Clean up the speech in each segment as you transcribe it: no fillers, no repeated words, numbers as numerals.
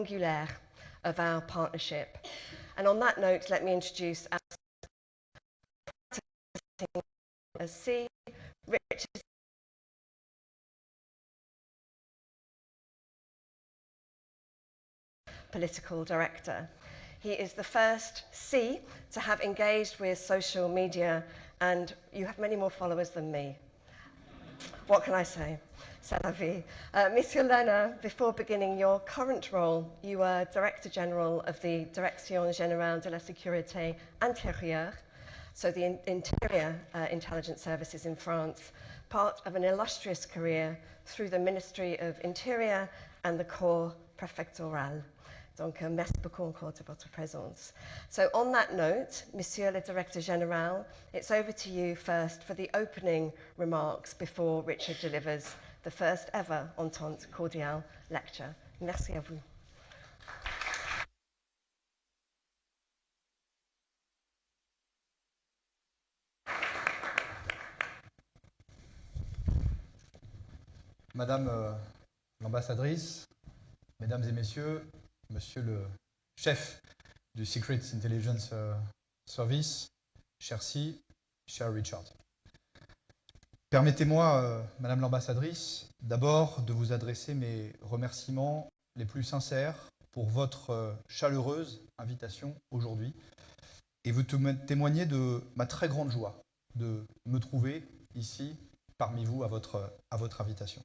angulaire of our partnership. And on that note, let me introduce our C, Richard Political Director. He is the first C to have engaged with social media, and you have many more followers than me. What can I say? C'est la vie. Monsieur Lerner, before beginning your current role, you were Director General of the Direction Générale de la Sécurité Intérieure, so the Interior Intelligence Services in France, part of an illustrious career through the Ministry of Interior and the Corps Préfectoral. Donc, merci beaucoup encore de votre présence. So on that note, Monsieur le Directeur Général, it's over to you first for the opening remarks before Richard delivers the first ever Entente Cordiale lecture. Merci à vous. Madame l'ambassadrice, mesdames et messieurs, monsieur le chef du Secret Intelligence Service, cher C, cher Richard. Permettez-moi, madame l'ambassadrice, d'abord de vous adresser mes remerciements les plus sincères pour votre chaleureuse invitation aujourd'hui et vous témoigner de ma très grande joie de me trouver ici parmi vous à votre invitation.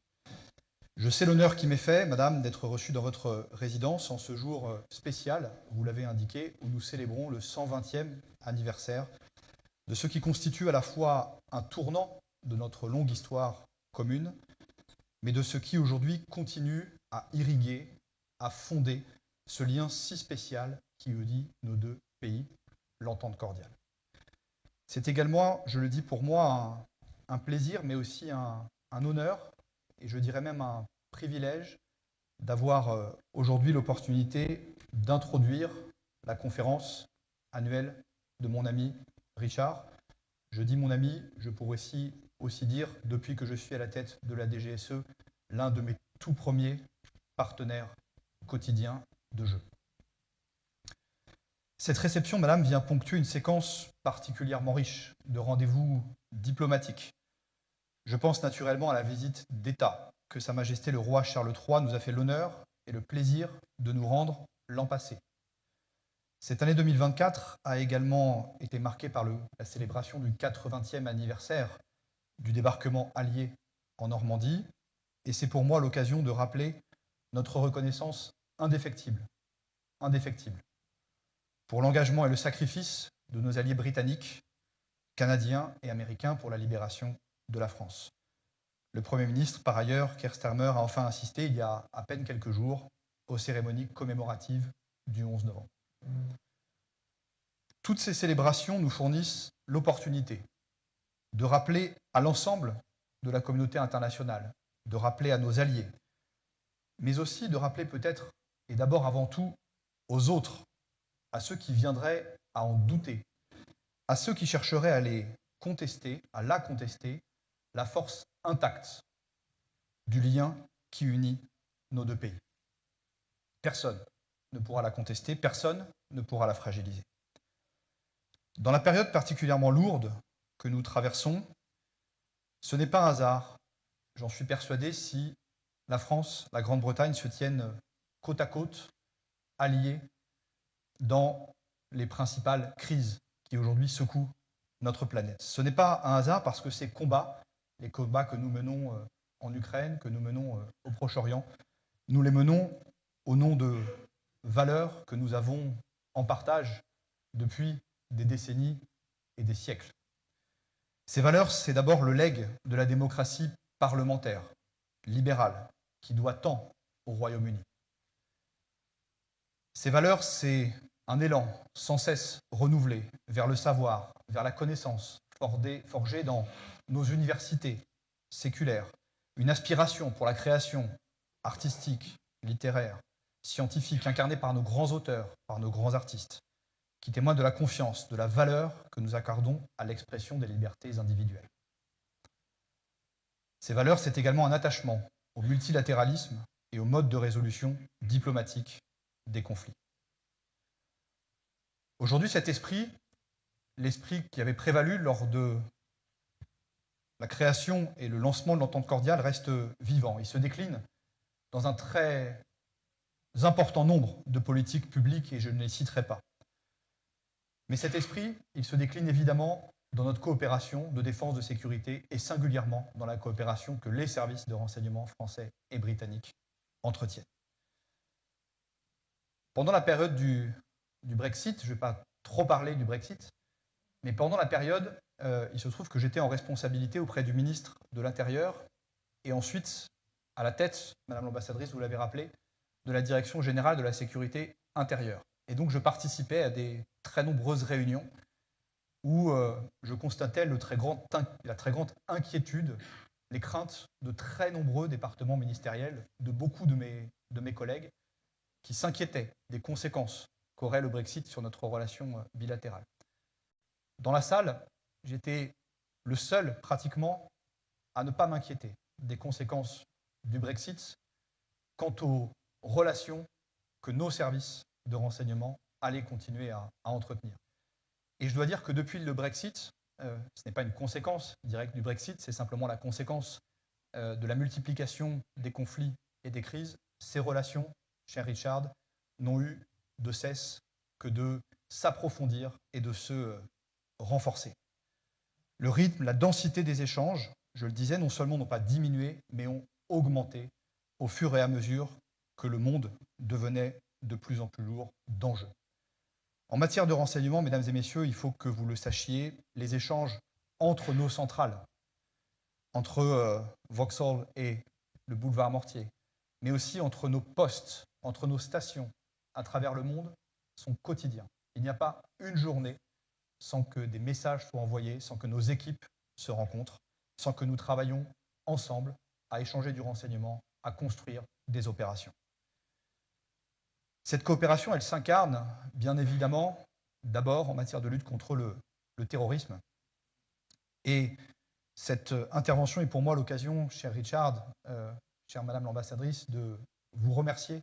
Je sais l'honneur qui m'est fait, madame, d'être reçue dans votre résidence en ce jour spécial, vous l'avez indiqué, où nous célébrons le 120e anniversaire de ce qui constitue à la fois un tournant de notre longue histoire commune, mais de ce qui aujourd'hui continue à irriguer, à fonder ce lien si spécial qui unit nos deux pays, l'entente cordiale. C'est également, je le dis pour moi, un plaisir, mais aussi un honneur, et je dirais même un privilège d'avoir aujourd'hui l'opportunité d'introduire la conférence annuelle de mon ami Richard. Je dis mon ami, je pourrais aussi dire, depuis que je suis à la tête de la DGSE, l'un de mes tout premiers partenaires quotidiens de jeu. Cette réception, madame, vient ponctuer une séquence particulièrement riche de rendez-vous diplomatiques. Je pense naturellement à la visite d'État que Sa Majesté le roi Charles III nous a fait l'honneur et le plaisir de nous rendre l'an passé. Cette année 2024 a également été marquée par la célébration du 80e anniversaire du débarquement allié en Normandie, et c'est pour moi l'occasion de rappeler notre reconnaissance indéfectible pour l'engagement et le sacrifice de nos alliés britanniques, canadiens et américains pour la libération de la France. Le Premier ministre, par ailleurs, Keir Starmer, a enfin assisté il y a à peine quelques jours aux cérémonies commémoratives du 11 novembre. Toutes ces célébrations nous fournissent l'opportunité de rappeler à l'ensemble de la communauté internationale, de rappeler à nos alliés, mais aussi de rappeler peut-être, et d'abord avant tout, aux autres, à ceux qui viendraient à en douter, à ceux qui chercheraient à les contester, à la contester, la force intacte du lien qui unit nos deux pays. Personne ne pourra la contester, personne ne pourra la fragiliser. Dans la période particulièrement lourde que nous traversons, ce n'est pas un hasard, j'en suis persuadé, si la France, la Grande-Bretagne se tiennent côte à côte, alliés dans les principales crises qui aujourd'hui secouent notre planète. Ce n'est pas un hasard parce que ces combats, les combats que nous menons en Ukraine, que nous menons au Proche-Orient, nous les menons au nom de valeurs que nous avons en partage depuis des décennies et des siècles. Ces valeurs, c'est d'abord le legs de la démocratie parlementaire, libérale, qui doit tant au Royaume-Uni. Ces valeurs, c'est un élan sans cesse renouvelé vers le savoir, vers la connaissance, forgé dans nos universités séculaires, une aspiration pour la création artistique, littéraire, scientifique, incarnée par nos grands auteurs, par nos grands artistes, qui témoigne de la confiance, de la valeur que nous accordons à l'expression des libertés individuelles. Ces valeurs, c'est également un attachement au multilatéralisme et au mode de résolution diplomatique des conflits. Aujourd'hui, cet esprit, l'esprit qui avait prévalu lors de la création et le lancement de l'entente cordiale, reste vivant. Il se décline dans un très important nombre de politiques publiques et je ne les citerai pas. Mais cet esprit, il se décline évidemment dans notre coopération de défense de sécurité et singulièrement dans la coopération que les services de renseignement français et britanniques entretiennent. Pendant la période du Brexit, je ne vais pas trop parler du Brexit, mais pendant la période, il se trouve que j'étais en responsabilité auprès du ministre de l'Intérieur et ensuite à la tête, Madame l'ambassadrice, vous l'avez rappelé, de la Direction générale de la sécurité intérieure. Et donc je participais à des très nombreuses réunions où je constatais la très grande inquiétude, les craintes de très nombreux départements ministériels, de beaucoup de mes collègues, qui s'inquiétaient des conséquences qu'aurait le Brexit sur notre relation bilatérale. Dans la salle, j'étais le seul, pratiquement, à ne pas m'inquiéter des conséquences du Brexit quant aux relations que nos services de renseignement allaient continuer à entretenir. Et je dois dire que depuis le Brexit, ce n'est pas une conséquence directe du Brexit, c'est simplement la conséquence de la multiplication des conflits et des crises. Ces relations, cher Richard, n'ont eu de cesse que de s'approfondir et de se renforcer. Le rythme, la densité des échanges, je le disais, non seulement n'ont pas diminué, mais ont augmenté au fur et à mesure que le monde devenait de plus en plus lourd d'enjeux. En matière de renseignement, mesdames et messieurs, il faut que vous le sachiez, les échanges entre nos centrales, entre Vauxhall et le boulevard Mortier, mais aussi entre nos postes, entre nos stations à travers le monde, sont quotidiens. Il n'y a pas une journée sans que des messages soient envoyés, sans que nos équipes se rencontrent, sans que nous travaillions ensemble à échanger du renseignement, à construire des opérations. Cette coopération, elle s'incarne, bien évidemment, d'abord en matière de lutte contre le terrorisme. Et cette intervention est pour moi l'occasion, cher Richard, chère Madame l'ambassadrice, de vous remercier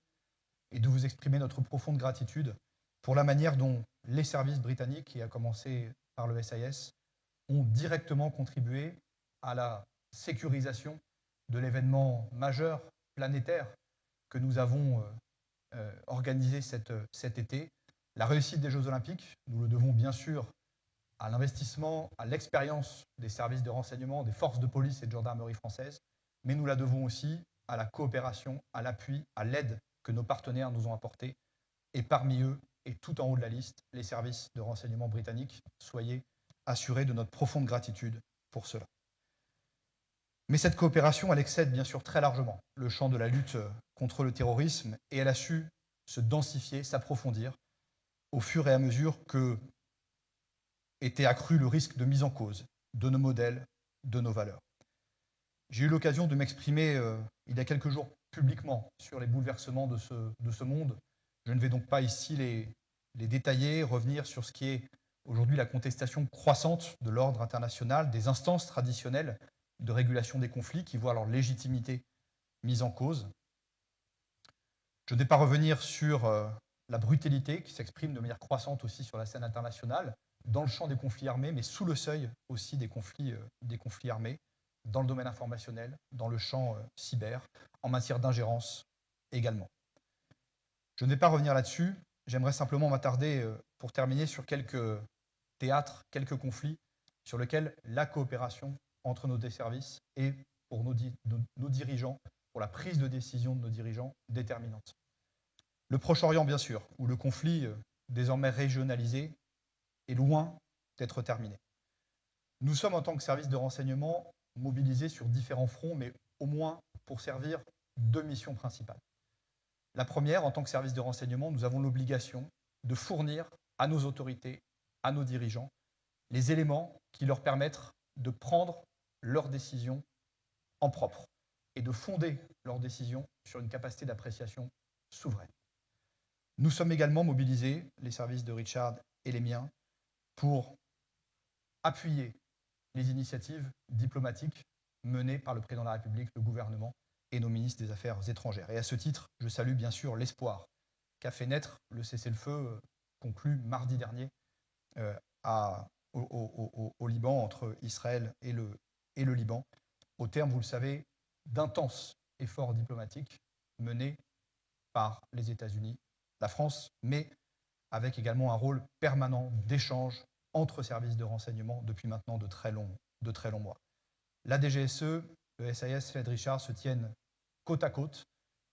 et de vous exprimer notre profonde gratitude pour la manière dont les services britanniques, et à commencer par le SIS, ont directement contribué à la sécurisation de l'événement majeur planétaire que nous avons organisé cet été. La réussite des Jeux Olympiques, nous le devons bien sûr à l'investissement, à l'expérience des services de renseignement, des forces de police et de gendarmerie françaises, mais nous la devons aussi à la coopération, à l'appui, à l'aide que nos partenaires nous ont apportée, et parmi eux, et tout en haut de la liste, les services de renseignement britanniques. Soyez assurés de notre profonde gratitude pour cela. Mais cette coopération, elle excède bien sûr très largement le champ de la lutte contre le terrorisme et elle a su se densifier, s'approfondir au fur et à mesure que était accru le risque de mise en cause de nos modèles, de nos valeurs. J'ai eu l'occasion de m'exprimer il y a quelques jours publiquement sur les bouleversements de ce monde. Je ne vais donc pas ici les détailler, revenir sur ce qui est aujourd'hui la contestation croissante de l'ordre international, des instances traditionnelles de régulation des conflits qui voient leur légitimité mise en cause. Je ne vais pas revenir sur la brutalité qui s'exprime de manière croissante aussi sur la scène internationale, dans le champ des conflits armés, mais sous le seuil aussi des conflits armés, dans le domaine informationnel, dans le champ cyber, en matière d'ingérence également. Je ne vais pas revenir là-dessus, j'aimerais simplement m'attarder, pour terminer, sur quelques théâtres, quelques conflits sur lesquels la coopération entre nos deux services est, pour nos dirigeants, pour la prise de décision de nos dirigeants, déterminante. Le Proche-Orient, bien sûr, où le conflit, désormais régionalisé, est loin d'être terminé. Nous sommes, en tant que service de renseignement, mobilisés sur différents fronts, mais au moins pour servir deux missions principales. La première, en tant que service de renseignement, nous avons l'obligation de fournir à nos autorités, à nos dirigeants, les éléments qui leur permettent de prendre leurs décisions en propre et de fonder leurs décisions sur une capacité d'appréciation souveraine. Nous sommes également mobilisés, les services de Richard et les miens, pour appuyer les initiatives diplomatiques menées par le président de la République, le gouvernement et nos ministres des Affaires étrangères. Et à ce titre, je salue bien sûr l'espoir qu'a fait naître le cessez-le-feu conclu mardi dernier au Liban, entre Israël et le Liban, au terme, vous le savez, d'intenses efforts diplomatiques menés par les États-Unis, la France, mais avec également un rôle permanent d'échange entre services de renseignement depuis maintenant de très longs mois. La DGSE, le SIS, Fred Richard se tiennent côte à côte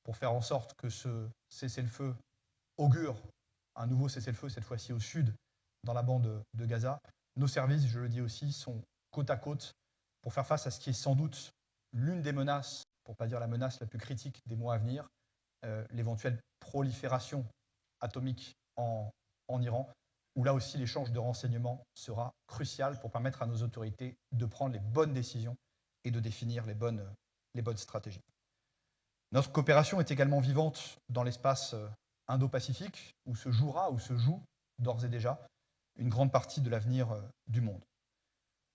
pour faire en sorte que ce cessez-le-feu augure un nouveau cessez-le-feu, cette fois-ci au sud, dans la bande de Gaza. Nos services, je le dis aussi, sont côte à côte pour faire face à ce qui est sans doute l'une des menaces, pour ne pas dire la menace la plus critique des mois à venir, l'éventuelle prolifération atomique en Iran, où là aussi l'échange de renseignements sera crucial pour permettre à nos autorités de prendre les bonnes décisions et de définir les bonnes stratégies. Notre coopération est également vivante dans l'espace Indo-Pacifique, où se joue d'ores et déjà une grande partie de l'avenir du monde.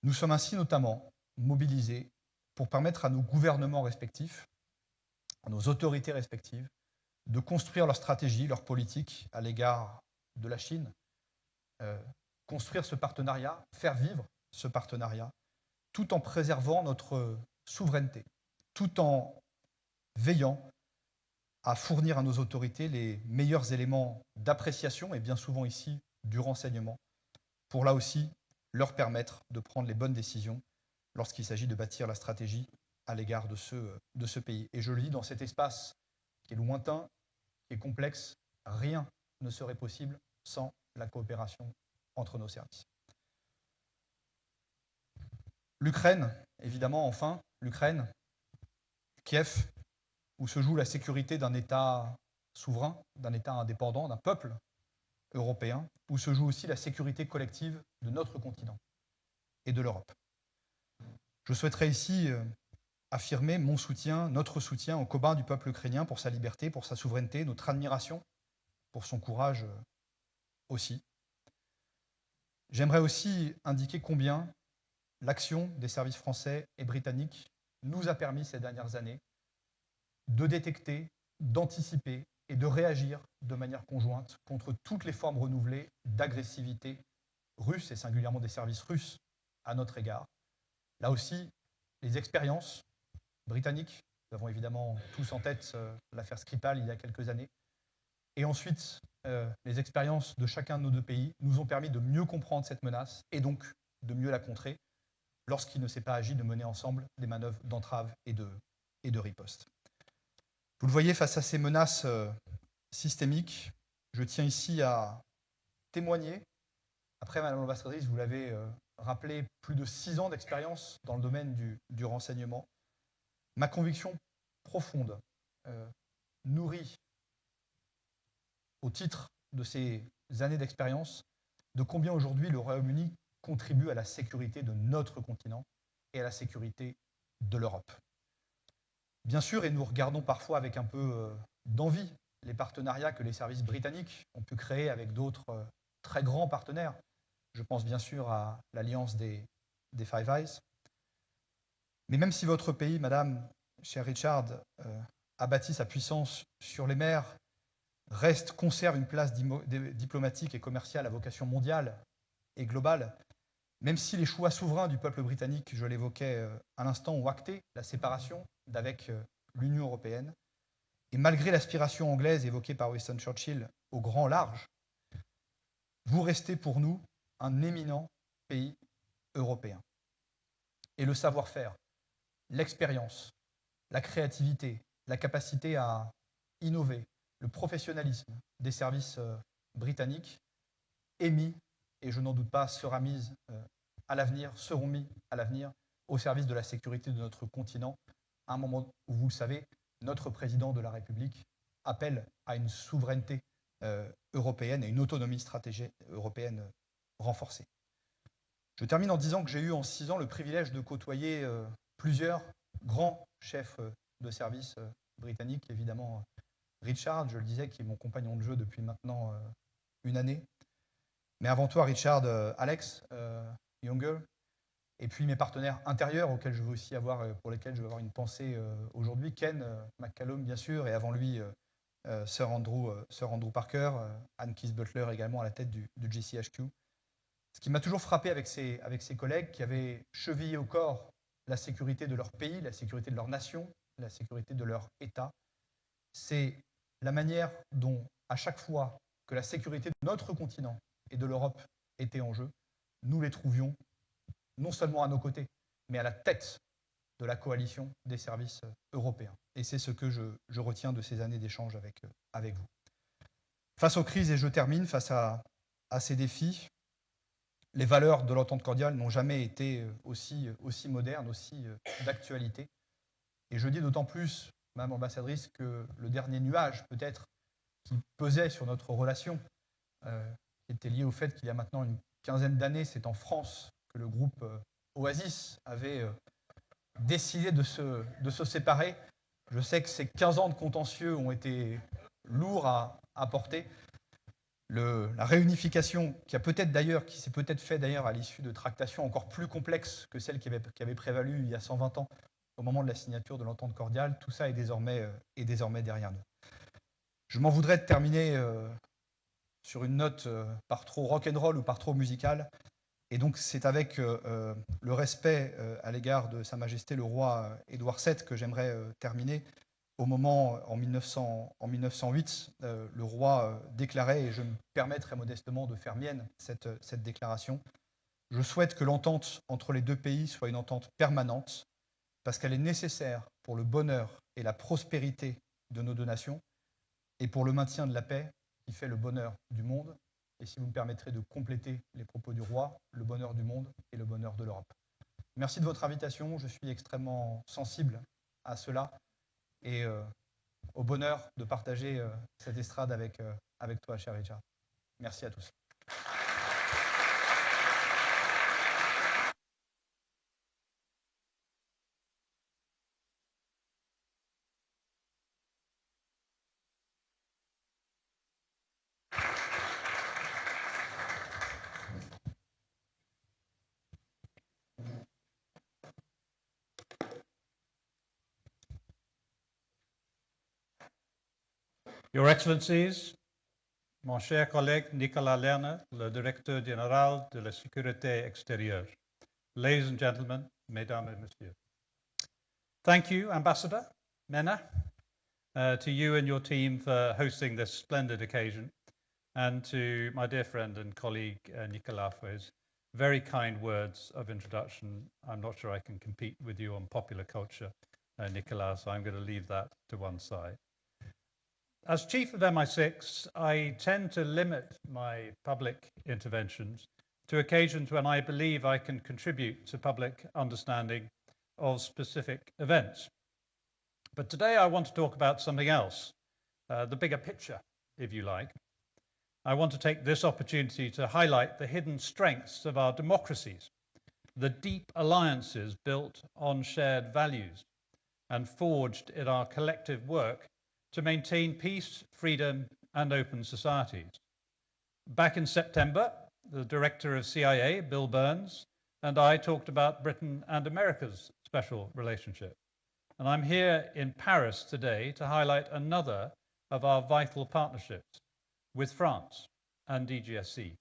Nous sommes ainsi notamment mobilisés pour permettre à nos gouvernements respectifs, à nos autorités respectives, de construire leur stratégie, leur politique à l'égard de la Chine, construire ce partenariat, faire vivre ce partenariat, tout en préservant notre souveraineté, tout en veillant à fournir à nos autorités les meilleurs éléments d'appréciation, et bien souvent ici du renseignement, pour là aussi leur permettre de prendre les bonnes décisions lorsqu'il s'agit de bâtir la stratégie à l'égard de ce pays. Et je le dis, dans cet espace qui est lointain, qui est complexe, rien ne serait possible sans la coopération entre nos services. L'Ukraine, évidemment, enfin, l'Ukraine, Kiev, où se joue la sécurité d'un État souverain, d'un État indépendant, d'un peuple européen, où se joue aussi la sécurité collective de notre continent et de l'Europe. Je souhaiterais ici affirmer mon soutien, notre soutien au combat du peuple ukrainien pour sa liberté, pour sa souveraineté, notre admiration pour son courage aussi. J'aimerais aussi indiquer combien l'action des services français et britanniques nous a permis ces dernières années de détecter, d'anticiper et de réagir de manière conjointe contre toutes les formes renouvelées d'agressivité russe et singulièrement des services russes à notre égard. Là aussi, les expériences britanniques, nous avons évidemment tous en tête l'affaire Skripal il y a quelques années, et ensuite les expériences de chacun de nos deux pays nous ont permis de mieux comprendre cette menace et donc de mieux la contrer lorsqu'il ne s'est pas agi de mener ensemble des manœuvres d'entrave et de riposte. Vous le voyez, face à ces menaces systémiques, je tiens ici à témoigner, après Madame l'ambassadrice, vous l'avez rappelé, plus de 6 ans d'expérience dans le domaine du renseignement, ma conviction profonde, nourrie au titre de ces années d'expérience, de combien aujourd'hui le Royaume-Uni contribue à la sécurité de notre continent et à la sécurité de l'Europe. Bien sûr, et nous regardons parfois avec un peu d'envie les partenariats que les services britanniques ont pu créer avec d'autres très grands partenaires. Je pense bien sûr à l'alliance des Five Eyes. Mais même si votre pays, Madame, cher Richard, a bâti sa puissance sur les mers, conserve une place diplomatique et commerciale à vocation mondiale et globale, même si les choix souverains du peuple britannique, je l'évoquais à l'instant, ont acté la séparation d'avec l'Union européenne, et malgré l'aspiration anglaise évoquée par Winston Churchill au grand large, vous restez pour nous un éminent pays européen. Et le savoir-faire, l'expérience, la créativité, la capacité à innover, le professionnalisme des services britanniques est mis, et je n'en doute pas, seront mis à l'avenir au service de la sécurité de notre continent, à un moment où, vous le savez, notre président de la République appelle à une souveraineté européenne et une autonomie stratégique européenne renforcée. Je termine en disant que j'ai eu en 6 ans le privilège de côtoyer plusieurs grands chefs de service britanniques, évidemment Richard, je le disais, qui est mon compagnon de jeu depuis maintenant une année, mais avant toi Richard, Alex Younger, et puis mes partenaires intérieurs pour lesquels je veux avoir une pensée aujourd'hui, Ken McCallum bien sûr, et avant lui Sir Andrew Parker, Anne Keith Butler également à la tête du GCHQ. Ce qui m'a toujours frappé avec ces collègues qui avaient chevillé au corps la sécurité de leur pays, la sécurité de leur nation, la sécurité de leur État, c'est la manière dont, à chaque fois que la sécurité de notre continent et de l'Europe était en jeu, nous les trouvions non seulement à nos côtés, mais à la tête de la coalition des services européens. Et c'est ce que je retiens de ces années d'échange avec vous. Face aux crises, et je termine, face à ces défis, les valeurs de l'entente cordiale n'ont jamais été aussi modernes, aussi d'actualité. Et je dis d'autant plus, Madame l'ambassadrice, que le dernier nuage, peut-être, qui pesait sur notre relation, qui était lié au fait qu'il y a maintenant une quinzaine d'années, c'est en France que le groupe Oasis avait décidé de se séparer. Je sais que ces 15 ans de contentieux ont été lourds à porter. La réunification qui s'est peut-être fait d'ailleurs à l'issue de tractations encore plus complexes que celles qui avaient prévalu il y a 120 ans au moment de la signature de l'entente cordiale, tout ça est désormais derrière nous. Je m'en voudrais de terminer sur une note par trop rock'n'roll ou par trop musicale. Et donc c'est avec le respect à l'égard de Sa Majesté le roi Édouard VII que j'aimerais terminer. Au moment, en 1908, le roi déclarait, et je me permets très modestement de faire mienne cette déclaration, « Je souhaite que l'entente entre les deux pays soit une entente permanente, parce qu'elle est nécessaire pour le bonheur et la prospérité de nos deux nations, et pour le maintien de la paix qui fait le bonheur du monde. » Et si vous me permettrez de compléter les propos du roi, le bonheur du monde et le bonheur de l'Europe. Merci de votre invitation, je suis extrêmement sensible à cela et au bonheur de partager cette estrade avec toi, cher Richard. Merci à tous. Your Excellencies, mon cher collègue Nicolas Lerner, le directeur général de la sécurité extérieure. Ladies and gentlemen, mesdames et messieurs. Thank you, Ambassador Mena, to you and your team for hosting this splendid occasion, and to my dear friend and colleague Nicolas for his very kind words of introduction. I'm not sure I can compete with you on popular culture, Nicolas, so I'm going to leave that to one side. As Chief of MI6, I tend to limit my public interventions to occasions when I believe I can contribute to public understanding of specific events. But today I want to talk about something else, the bigger picture, if you like. I want to take this opportunity to highlight the hidden strengths of our democracies, the deep alliances built on shared values and forged in our collective work to maintain peace, freedom, and open societies. Back in September, the director of CIA, Bill Burns, and I talked about Britain and America's special relationship. And I'm here in Paris today to highlight another of our vital partnerships with France and DGSC.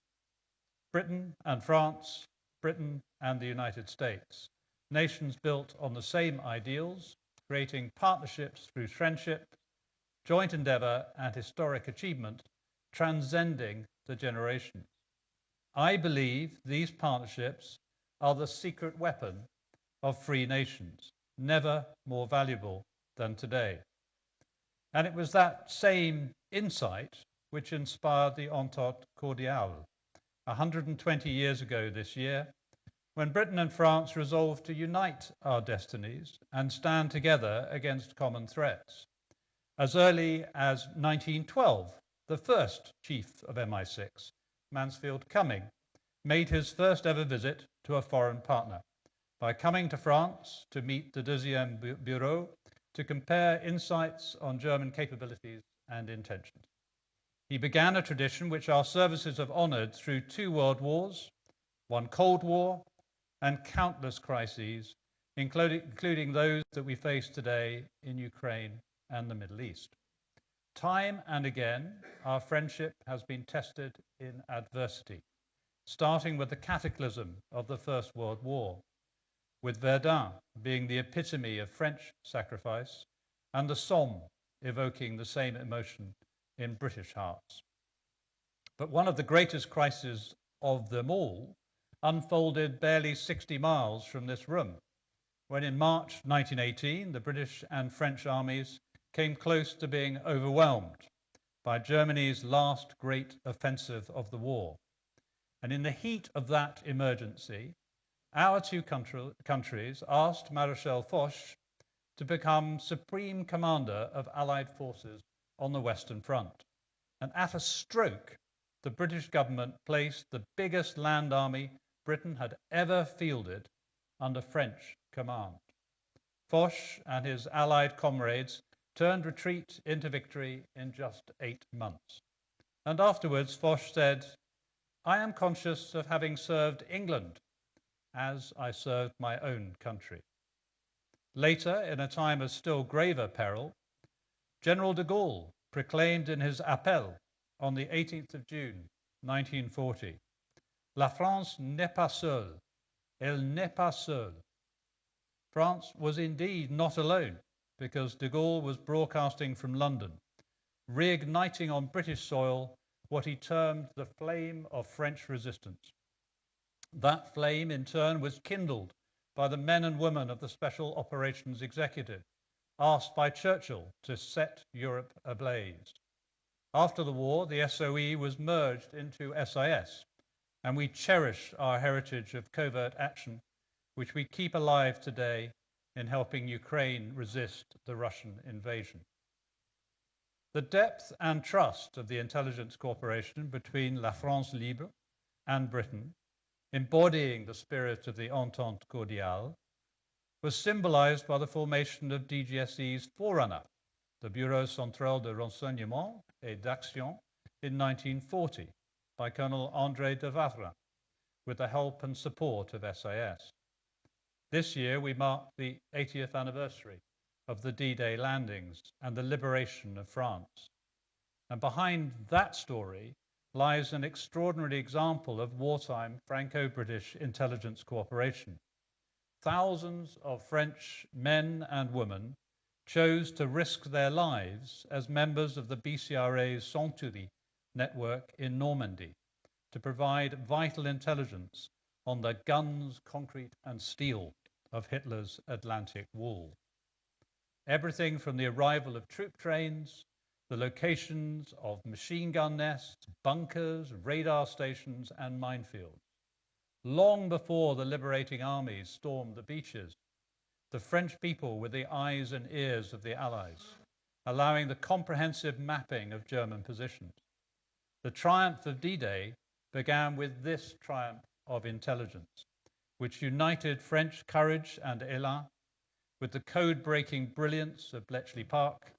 Britain and France, Britain and the United States, nations built on the same ideals, creating partnerships through friendship, joint endeavor and historic achievement, transcending the generations. I believe these partnerships are the secret weapon of free nations, never more valuable than today. And it was that same insight which inspired the Entente Cordiale 120 years ago this year, when Britain and France resolved to unite our destinies and stand together against common threats. As early as 1912, the first chief of MI6, Mansfield Cumming, made his first ever visit to a foreign partner by coming to France to meet the Deuxième Bureau to compare insights on German capabilities and intentions. He began a tradition which our services have honored through 2 world wars, 1 Cold War, and countless crises, including those that we face today in Ukraine and the Middle East. Time and again, our friendship has been tested in adversity, starting with the cataclysm of the First World War, with Verdun being the epitome of French sacrifice, and the Somme evoking the same emotion in British hearts. But one of the greatest crises of them all unfolded barely 60 miles from this room, when in March 1918, the British and French armies came close to being overwhelmed by Germany's last great offensive of the war. And in the heat of that emergency, our two countries asked Marshal Foch to become Supreme Commander of Allied forces on the Western Front. And at a stroke, the British government placed the biggest land army Britain had ever fielded under French command. Foch and his Allied comrades turned retreat into victory in just 8 months. And afterwards, Foch said, "I am conscious of having served England as I served my own country." Later, in a time of still graver peril, General de Gaulle proclaimed in his appel on the 18th of June, 1940, "La France n'est pas seule, elle n'est pas seule." France was indeed not alone, because de Gaulle was broadcasting from London, reigniting on British soil what he termed the flame of French resistance. That flame, in turn, was kindled by the men and women of the Special Operations Executive, asked by Churchill to set Europe ablaze. After the war, the SOE was merged into SIS, and we cherish our heritage of covert action, which we keep alive today in helping Ukraine resist the Russian invasion. The depth and trust of the intelligence cooperation between La France Libre and Britain, embodying the spirit of the Entente Cordiale, was symbolized by the formation of DGSE's forerunner, the Bureau Central de Renseignement et d'Action, in 1940 by Colonel André de Vavrin, with the help and support of SIS. This year we mark the 80th anniversary of the D-Day landings and the liberation of France. And behind that story lies an extraordinary example of wartime Franco-British intelligence cooperation. Thousands of French men and women chose to risk their lives as members of the BCRA's Century network in Normandy to provide vital intelligence on the guns, concrete, and steel of Hitler's Atlantic Wall. Everything from the arrival of troop trains, the locations of machine gun nests, bunkers, radar stations, and minefields. Long before the liberating armies stormed the beaches, the French people were the eyes and ears of the Allies, allowing the comprehensive mapping of German positions. The triumph of D-Day began with this triumph of intelligence, which united French courage and élan with the code-breaking brilliance of Bletchley Park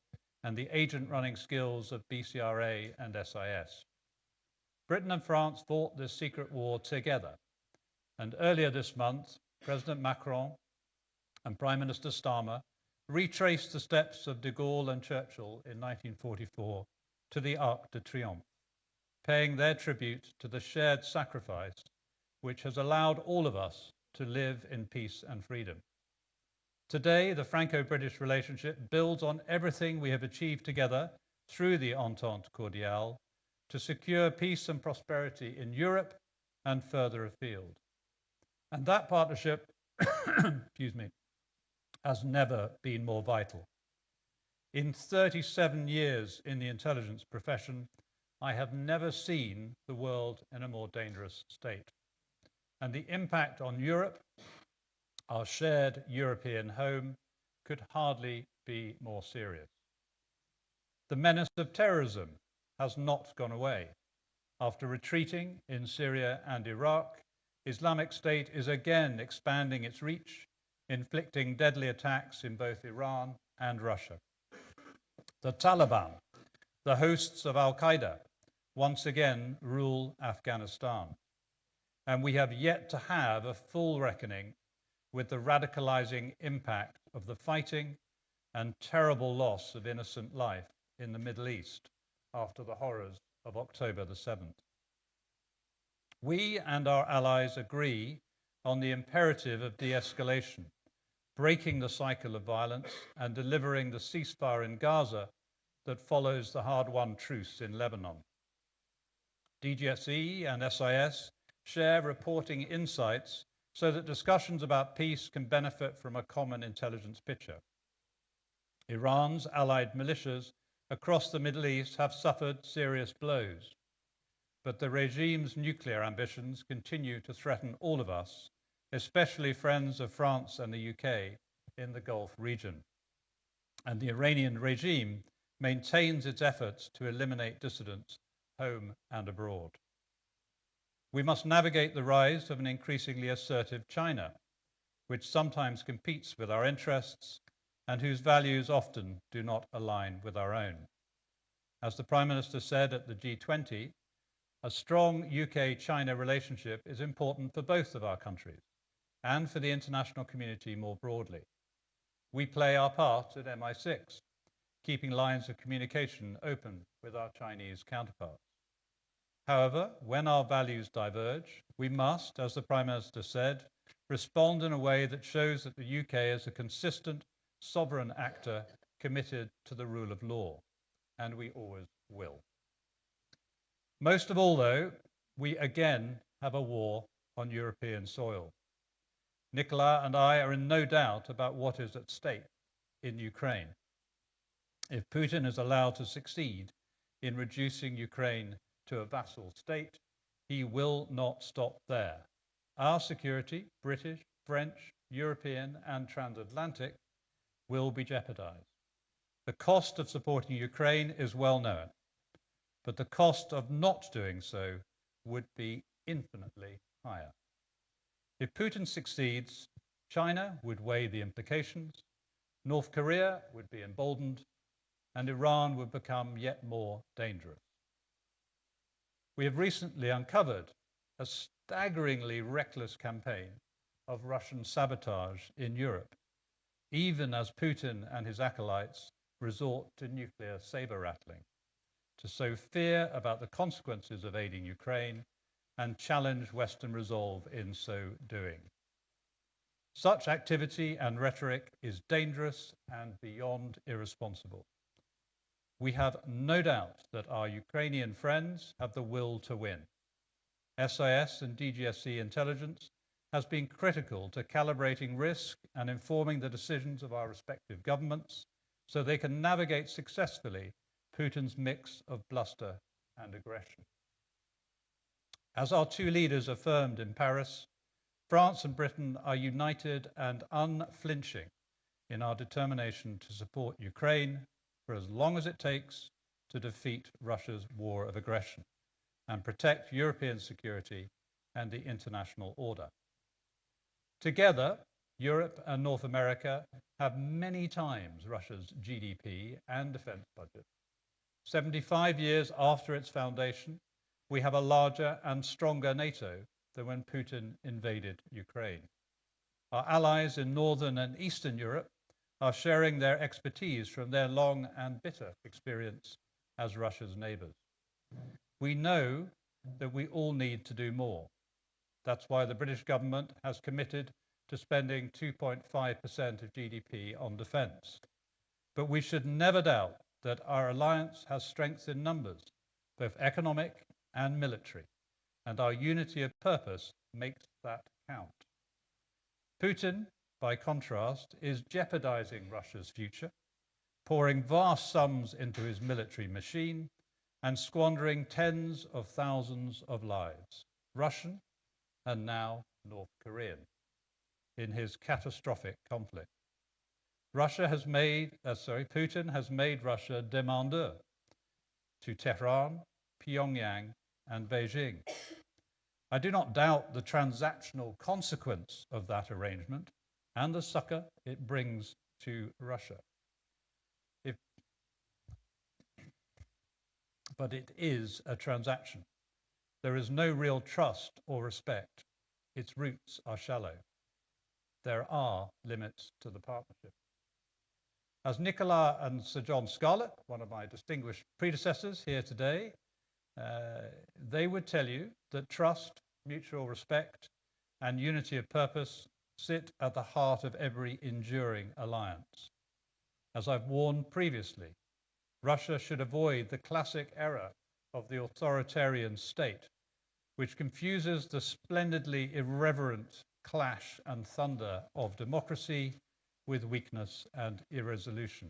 and the agent-running skills of BCRA and SIS. Britain and France fought this secret war together, and earlier this month, President Macron and Prime Minister Starmer retraced the steps of de Gaulle and Churchill in 1944 to the Arc de Triomphe, paying their tribute to the shared sacrifice which has allowed all of us to live in peace and freedom. Today, the Franco-British relationship builds on everything we have achieved together through the Entente Cordiale to secure peace and prosperity in Europe and further afield. And that partnership, excuse me, has never been more vital. In 37 years in the intelligence profession, I have never seen the world in a more dangerous state. And the impact on Europe, our shared European home, could hardly be more serious. The menace of terrorism has not gone away. After retreating in Syria and Iraq, Islamic State is again expanding its reach, inflicting deadly attacks in both Iran and Russia. The Taliban, the hosts of Al-Qaeda, once again rule Afghanistan. And we have yet to have a full reckoning with the radicalizing impact of the fighting and terrible loss of innocent life in the Middle East after the horrors of October the 7th. We and our allies agree on the imperative of de-escalation, breaking the cycle of violence and delivering the ceasefire in Gaza that follows the hard-won truce in Lebanon. DGSE and SIS share reporting insights so that discussions about peace can benefit from a common intelligence picture. Iran's allied militias across the Middle East have suffered serious blows, but the regime's nuclear ambitions continue to threaten all of us, especially friends of France and the UK in the Gulf region. And the Iranian regime maintains its efforts to eliminate dissidents home and abroad. We must navigate the rise of an increasingly assertive China, which sometimes competes with our interests and whose values often do not align with our own. As the Prime Minister said at the G20, a strong UK-China relationship is important for both of our countries and for the international community more broadly. We play our part at MI6, keeping lines of communication open with our Chinese counterparts. However, when our values diverge, we must, as the Prime Minister said, respond in a way that shows that the UK is a consistent, sovereign actor committed to the rule of law, and we always will. Most of all, though, we again have a war on European soil. Nicola and I are in no doubt about what is at stake in Ukraine. If Putin is allowed to succeed in reducing Ukraine to a vassal state, he will not stop there. Our security, British, French, European, and transatlantic, will be jeopardized. The cost of supporting Ukraine is well known, but the cost of not doing so would be infinitely higher. If Putin succeeds, China would weigh the implications, North Korea would be emboldened, and Iran would become yet more dangerous. We have recently uncovered a staggeringly reckless campaign of Russian sabotage in Europe, even as Putin and his acolytes resort to nuclear saber-rattling, to sow fear about the consequences of aiding Ukraine and challenge Western resolve in so doing. Such activity and rhetoric is dangerous and beyond irresponsible. We have no doubt that our Ukrainian friends have the will to win. SIS and DGSE intelligence has been critical to calibrating risk and informing the decisions of our respective governments so they can navigate successfully Putin's mix of bluster and aggression. As our two leaders affirmed in Paris, France and Britain are united and unflinching in our determination to support Ukraine for as long as it takes to defeat Russia's war of aggression and protect European security and the international order. Together, Europe and North America have many times Russia's GDP and defense budget. 75 years after its foundation, we have a larger and stronger NATO than when Putin invaded Ukraine. Our allies in Northern and Eastern Europe are sharing their expertise from their long and bitter experience as Russia's neighbors. We know that we all need to do more. That's why the British government has committed to spending 2.5% of GDP on defense. But we should never doubt that our alliance has strength in numbers, both economic and military, and our unity of purpose makes that count. Putin, by contrast, is jeopardizing Russia's future, pouring vast sums into his military machine and squandering tens of thousands of lives, Russian and now North Korean, in his catastrophic conflict. Putin has made Russia demandeur to Tehran, Pyongyang, and Beijing. I do not doubt the transactional consequence of that arrangement and the succor it brings to Russia. But it is a transaction. There is no real trust or respect. Its roots are shallow. There are limits to the partnership. As Nicola and Sir John Scarlett, one of my distinguished predecessors here today, they would tell you that trust, mutual respect, and unity of purpose sit at the heart of every enduring alliance. As I've warned previously, Russia should avoid the classic error of the authoritarian state, which confuses the splendidly irreverent clash and thunder of democracy with weakness and irresolution.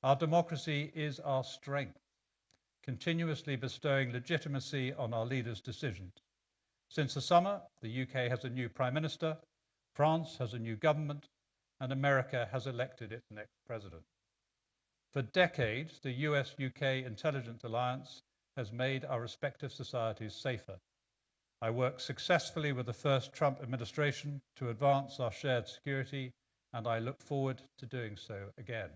Our democracy is our strength, continuously bestowing legitimacy on our leaders' decisions. Since the summer, the UK has a new Prime Minister, France has a new government, and America has elected its next president. For decades, the US-UK intelligence alliance has made our respective societies safer. I worked successfully with the first Trump administration to advance our shared security, and I look forward to doing so again.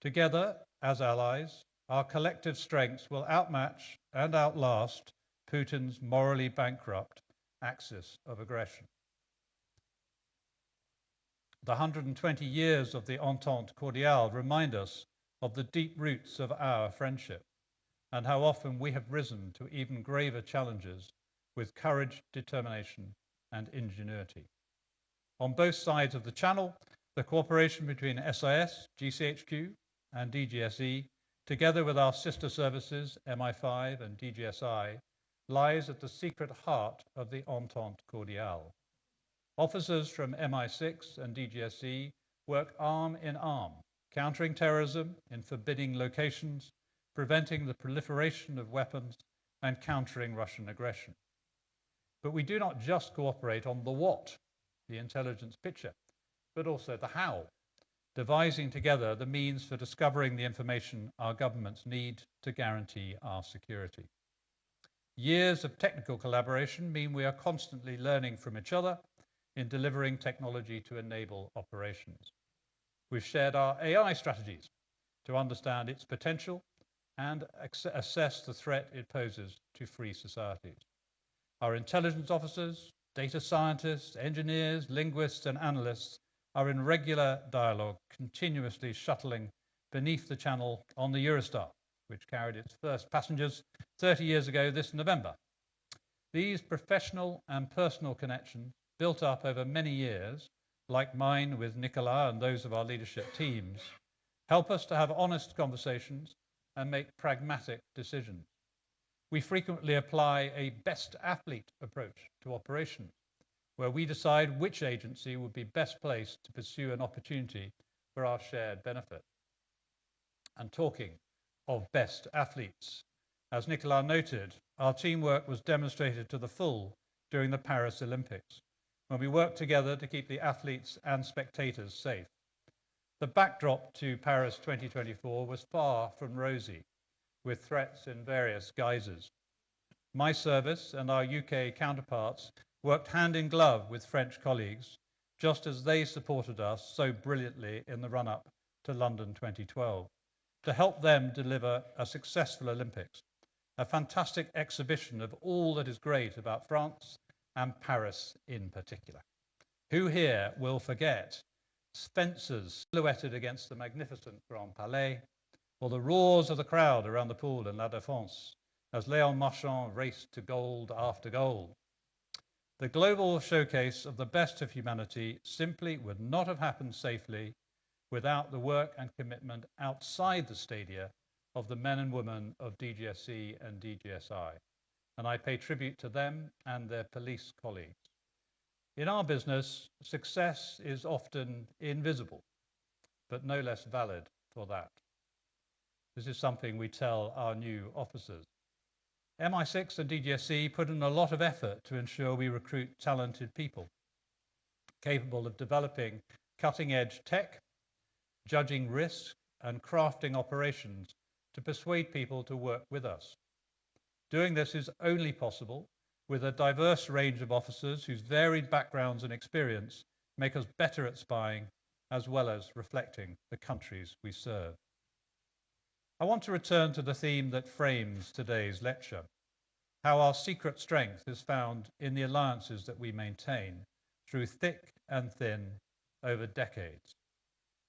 Together, as allies, our collective strengths will outmatch and outlast Putin's morally bankrupt axis of aggression. The 120 years of the Entente Cordiale remind us of the deep roots of our friendship and how often we have risen to even graver challenges with courage, determination, and ingenuity. On both sides of the Channel, the cooperation between SIS, GCHQ, and DGSE, together with our sister services, MI5 and DGSI, lies at the secret heart of the Entente Cordiale. Officers from MI6 and DGSE work arm in arm, countering terrorism in forbidding locations, preventing the proliferation of weapons, and countering Russian aggression. But we do not just cooperate on the what, the intelligence picture, but also the how, devising together the means for discovering the information our governments need to guarantee our security. Years of technical collaboration mean we are constantly learning from each other in delivering technology to enable operations. We've shared our AI strategies to understand its potential and assess the threat it poses to free societies. Our intelligence officers, data scientists, engineers, linguists, and analysts are in regular dialogue, continuously shuttling beneath the Channel on the Eurostar, which carried its first passengers 30 years ago this November. These professional and personal connections, built up over many years, like mine with Nicola and those of our leadership teams, help us to have honest conversations and make pragmatic decisions. We frequently apply a best athlete approach to operations, where we decide which agency would be best placed to pursue an opportunity for our shared benefit. And talking of best athletes, as Nicola noted, our teamwork was demonstrated to the full during the Paris Olympics, when we worked together to keep the athletes and spectators safe. The backdrop to Paris 2024 was far from rosy, with threats in various guises. My service and our UK counterparts worked hand in glove with French colleagues, just as they supported us so brilliantly in the run-up to London 2012, to help them deliver a successful Olympics, a fantastic exhibition of all that is great about France and Paris in particular. Who here will forget Spencers silhouetted against the magnificent Grand Palais, or the roars of the crowd around the pool in La Défense as Léon Marchand raced to gold after gold? The global showcase of the best of humanity simply would not have happened safely without the work and commitment outside the stadia of the men and women of DGSE and DGSI, and I pay tribute to them and their police colleagues. In our business, success is often invisible, but no less valid for that. This is something we tell our new officers. MI6 and DGSE put in a lot of effort to ensure we recruit talented people, capable of developing cutting-edge tech, judging risk, and crafting operations to persuade people to work with us. Doing this is only possible with a diverse range of officers whose varied backgrounds and experience make us better at spying, as well as reflecting the countries we serve. I want to return to the theme that frames today's lecture, how our secret strength is found in the alliances that we maintain through thick and thin over decades.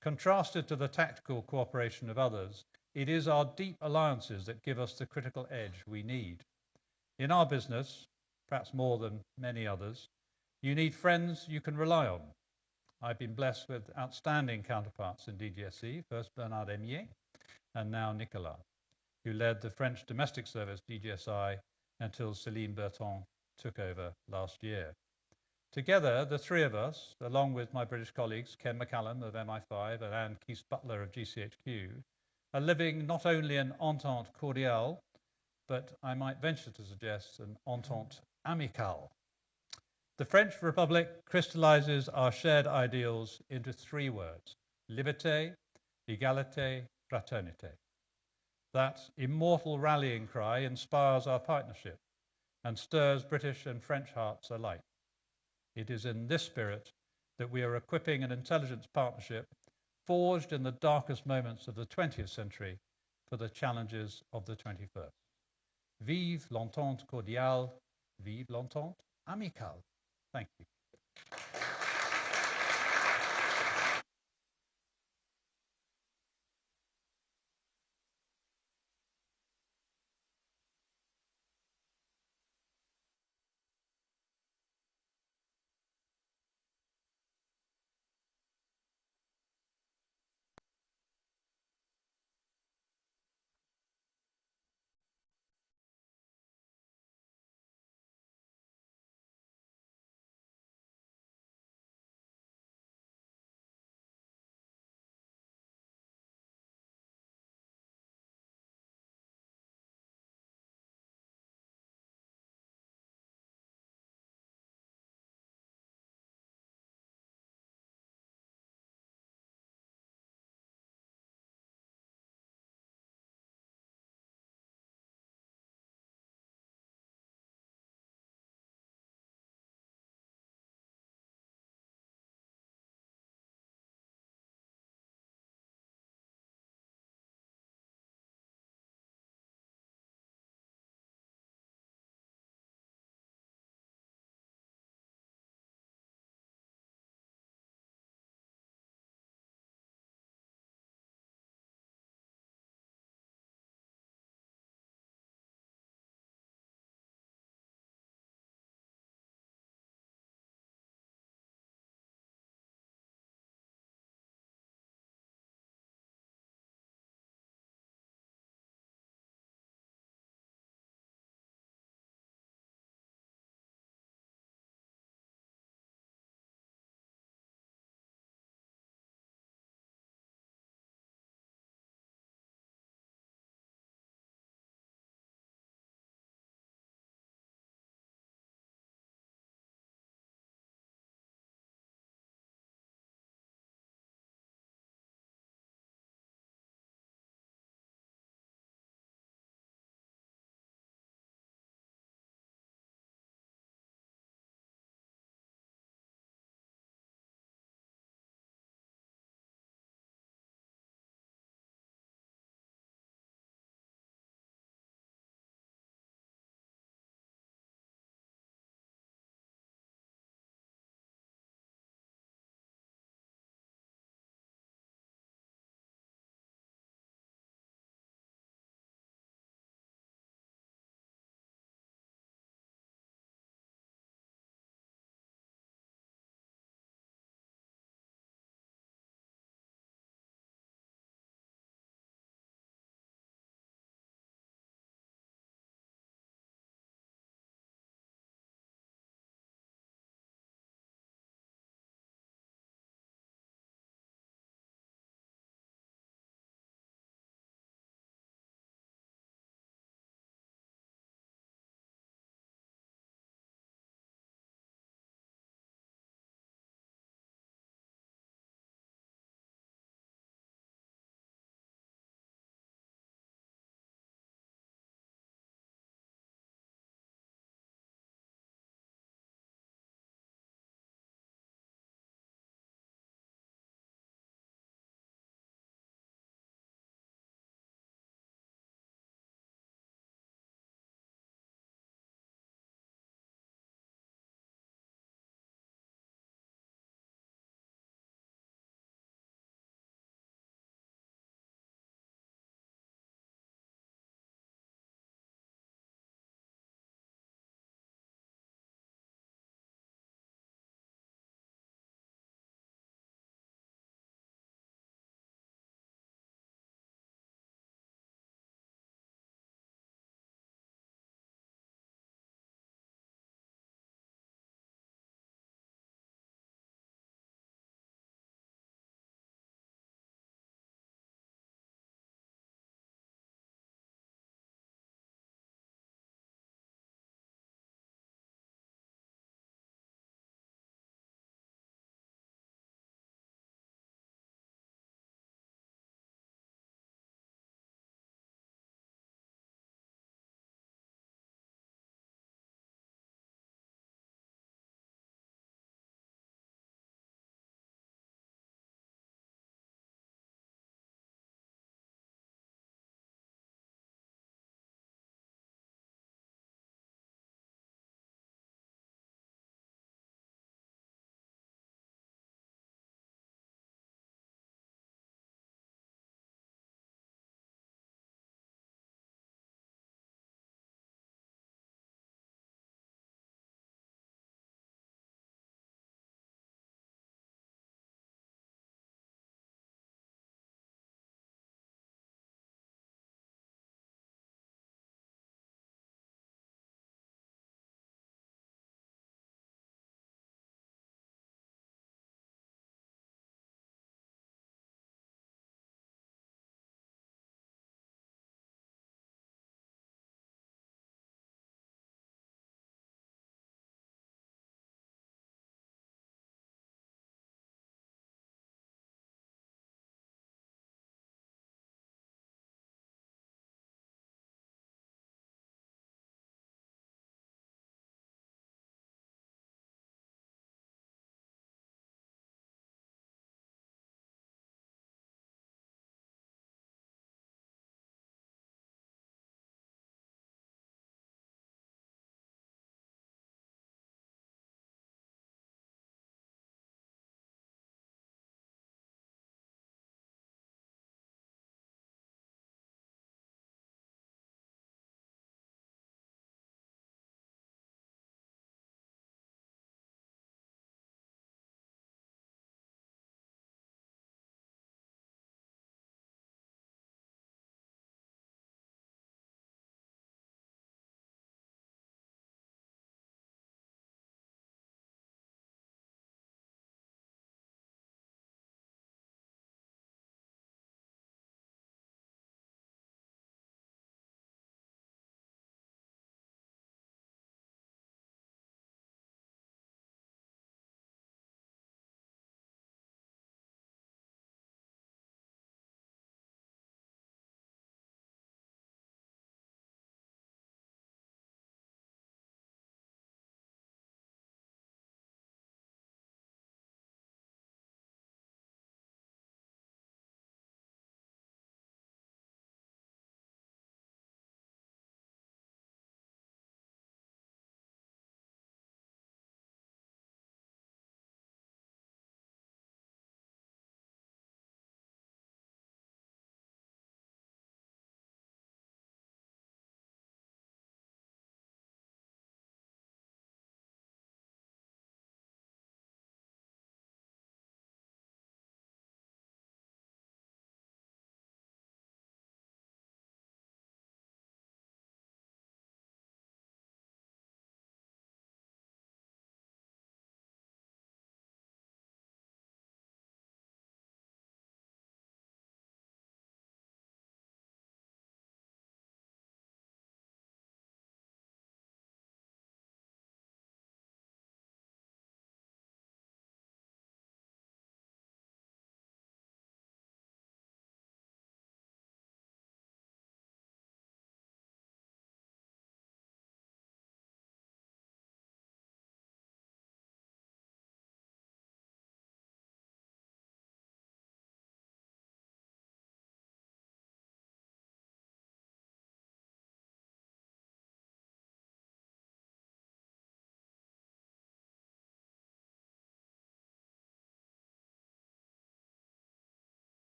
Contrasted to the tactical cooperation of others, it is our deep alliances that give us the critical edge we need. In our business, perhaps more than many others, you need friends you can rely on. I've been blessed with outstanding counterparts in DGSE, first Bernard Emier and now Nicolas, who led the French domestic service DGSI until Céline Berton took over last year. Together, the three of us, along with my British colleagues, Ken McCallum of MI5 and Anne Keith-Butler of GCHQ, are living not only an entente cordiale, but I might venture to suggest an entente amicale. The French Republic crystallizes our shared ideals into three words: liberté, égalité, fraternité. That immortal rallying cry inspires our partnership and stirs British and French hearts alike. It is in this spirit that we are equipping an intelligence partnership forged in the darkest moments of the 20th century for the challenges of the 21st. Vive l'entente cordiale, vive l'entente amicale. Thank you.